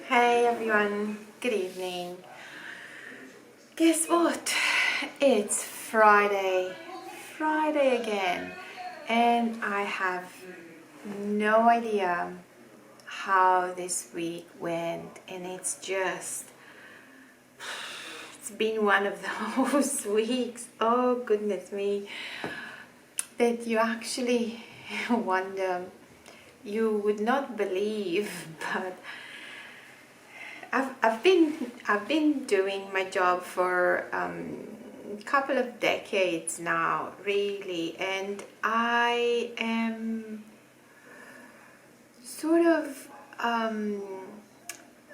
Hey everyone, good evening. Guess what? It's Friday again, and I have no idea how this week went, and it's been one of those weeks, oh goodness me, that you actually wonder, you would not believe, but I've been doing my job for a couple of decades now, really, and I am sort of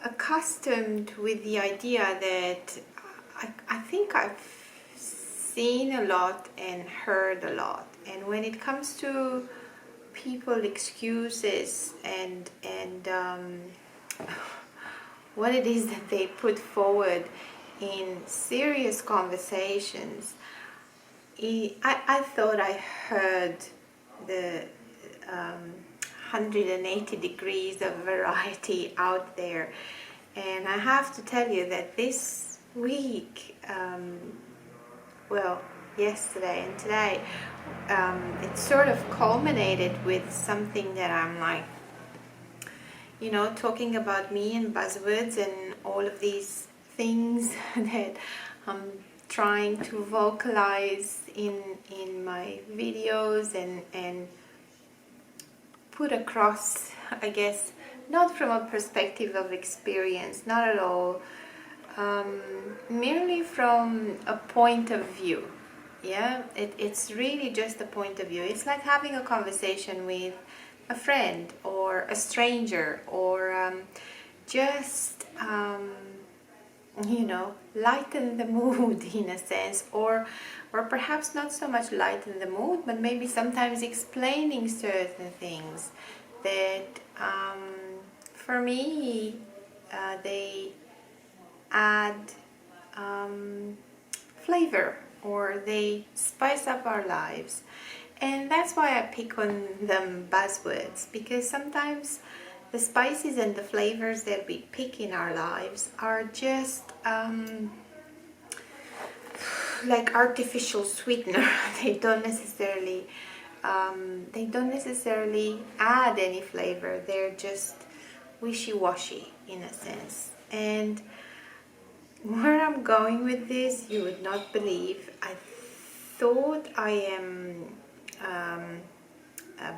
accustomed with the idea that I think I've seen a lot and heard a lot, and when it comes to people excuses and what it is that they put forward in serious conversations, I thought I heard the 180 degrees of variety out there, and I have to tell you that this week, well, yesterday and today, it sort of culminated with something that I'm like, talking about me and buzzwords and all of these things that I'm trying to vocalize in my videos and put across, I guess, not from a perspective of experience, not at all, merely from a point of view. Yeah, it's really just a point of view. It's like having a conversation with a friend or a stranger, or just lighten the mood in a sense, or perhaps not so much lighten the mood, but maybe sometimes explaining certain things that for me they add flavor, or they spice up our lives. And that's why I pick on them buzzwords, because sometimes the spices and the flavors that we pick in our lives are just like artificial sweetener. They don't necessarily add any flavor. They're just wishy-washy in a sense. And where I'm going with this, you would not believe. I thought I am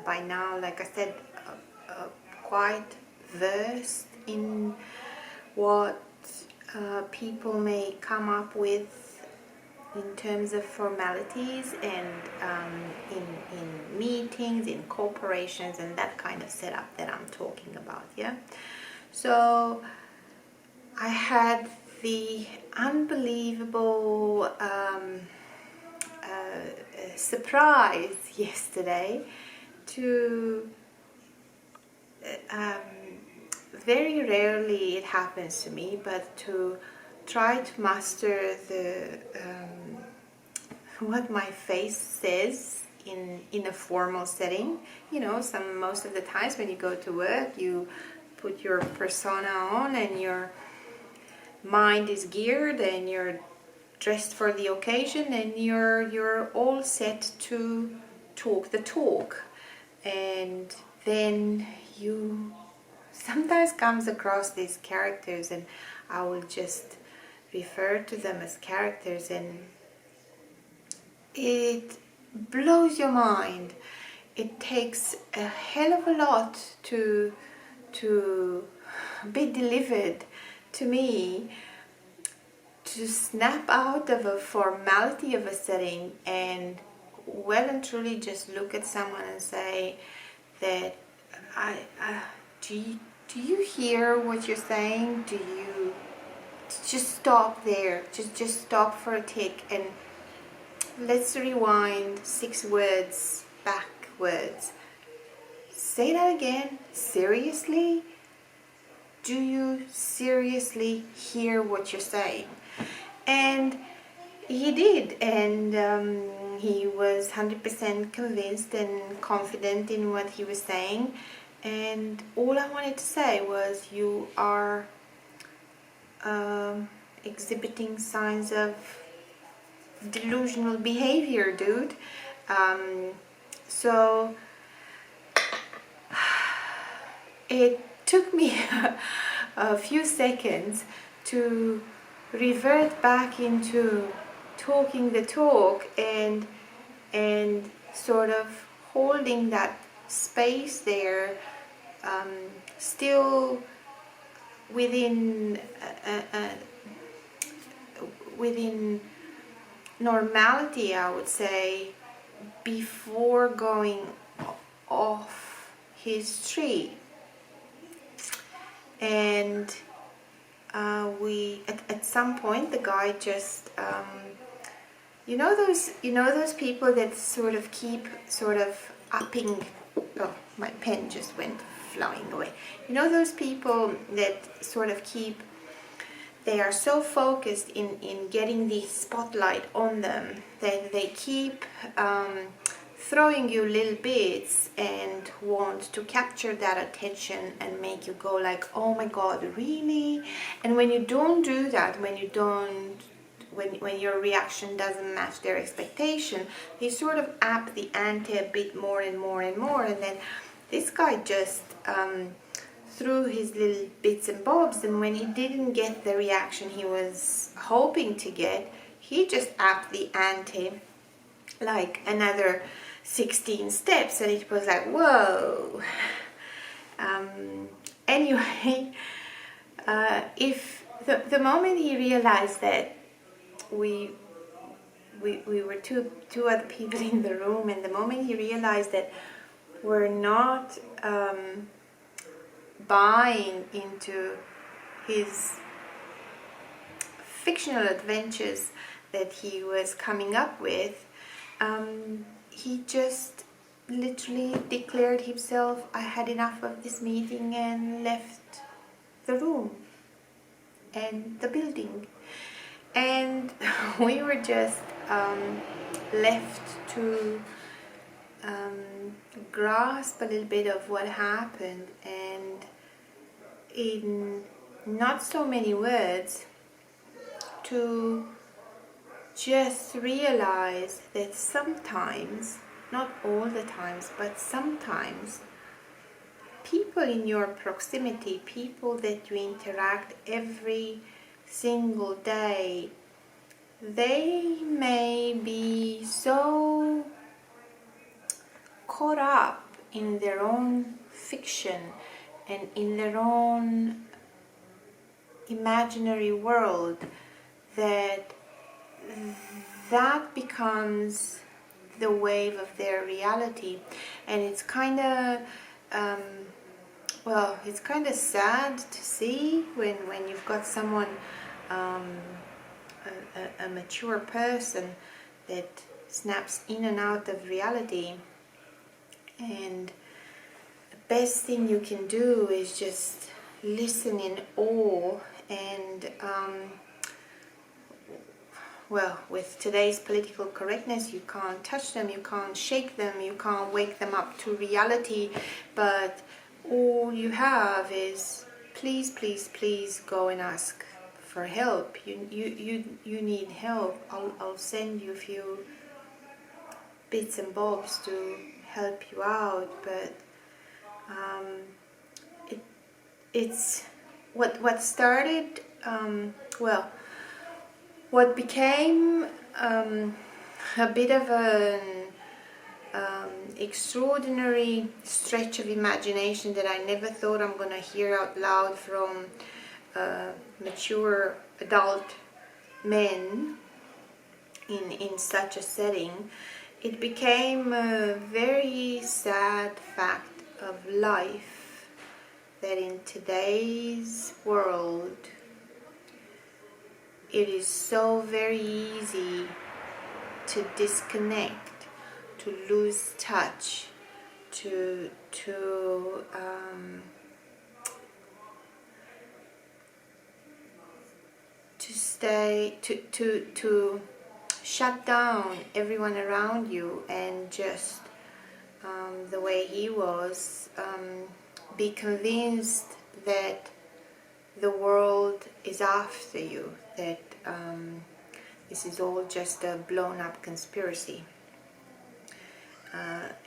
by now, like I said, quite versed in what people may come up with in terms of formalities and in meetings, in corporations, and that kind of setup that I'm talking about. Yeah, so I had the unbelievable surprise yesterday to very rarely it happens to me, but to try to master the what my face says in a formal setting. Most of the times when you go to work, you put your persona on and your mind is geared and you're dressed for the occasion, and you're all set to talk the talk. And then you sometimes comes across these characters, and I will just refer to them as characters, and it blows your mind. It takes a hell of a lot to be delivered to me, to snap out of a formality of a setting and well and truly just look at someone and say that do you hear what you're saying? Do you just stop there? Just stop for a tick and let's rewind 6 words backwards. Say that again. Seriously? Do you seriously hear what you're saying? And he did, and he was 100% convinced and confident in what he was saying. And all I wanted to say was, you are exhibiting signs of delusional behavior, dude. So it took me a few seconds to revert back into talking the talk and sort of holding that space there, still within within normality, I would say, before going off his tree. And we at some point the guy just you know those people that sort of keep upping. Oh, my pen just went flying away. You know those people that sort of keep, they are so focused in getting the spotlight on them that they keep throwing you little bits and want to capture that attention and make you go like, oh my god, really? And when you don't do that, when your reaction doesn't match their expectation, they sort of up the ante a bit more and more and more. And then this guy just threw his little bits and bobs, and when he didn't get the reaction he was hoping to get, he just upped the ante like another 16 steps, and it was like, whoa. Anyway, if the moment he realized that we were two other people in the room, and the moment he realized that we're not buying into his fictional adventures that he was coming up with, he just literally declared himself, I had enough of this meeting, and left the room and the building. And we were just left to grasp a little bit of what happened, and in not so many words to just realize that sometimes, not all the times, but sometimes people in your proximity, people that you interact every single day, they may be so caught up in their own fiction and in their own imaginary world that becomes the wave of their reality. And it's kind of it's kind of sad to see when you've got someone, a mature person that snaps in and out of reality, and the best thing you can do is just listen in awe. And with today's political correctness, you can't touch them, you can't shake them, you can't wake them up to reality, but all you have is, please, please, please go and ask for help. You need help. I'll send you a few bits and bobs to help you out. But it's what started, what became a bit of an extraordinary stretch of imagination that I never thought I'm going to hear out loud from mature adult men in such a setting. It became a very sad fact of life that in today's world it is so very easy to disconnect, to lose touch, to shut down everyone around you, and just the way he was, be convinced that the world is after you, that this is all just a blown up conspiracy.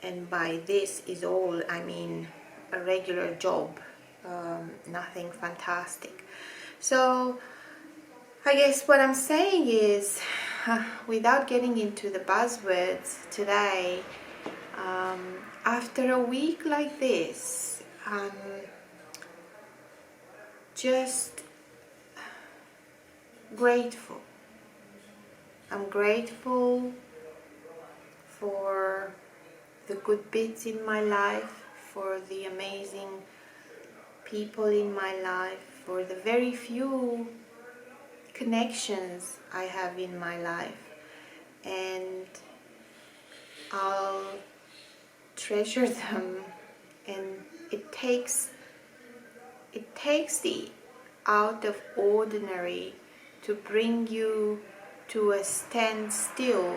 And by this is all, I mean a regular job, nothing fantastic. So I guess what I'm saying is, without getting into the buzzwords today, after a week like this, just grateful. I'm grateful for the good bits in my life, for the amazing people in my life, for the very few connections I have in my life, and I'll treasure them. And it takes the out of ordinary to bring you to a standstill,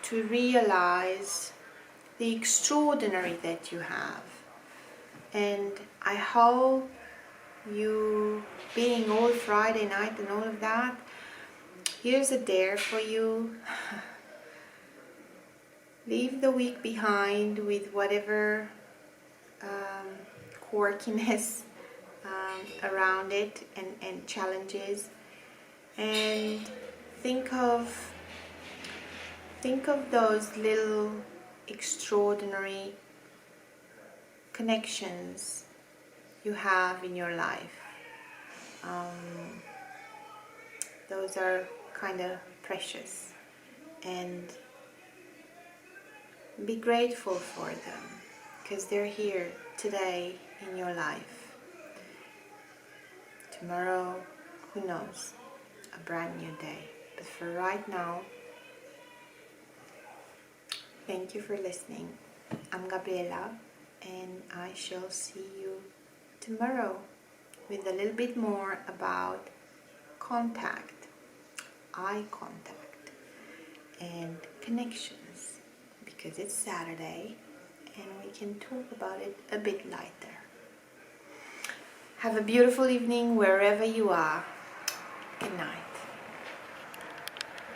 to realize the extraordinary that you have. And I hope you, being all Friday night and all of that, here's a dare for you. Leave the week behind with whatever quirkiness around it and challenges, and think of those little extraordinary connections you have in your life. Those are kind of precious, and be grateful for them, because they're here today in your life. Tomorrow, who knows, a brand new day. But for right now, thank you for listening. I'm Gabriela, and I shall see you tomorrow with a little bit more about contact, eye contact, and connections, because it's Saturday and we can talk about it a bit lighter. Have a beautiful evening wherever you are. Good night.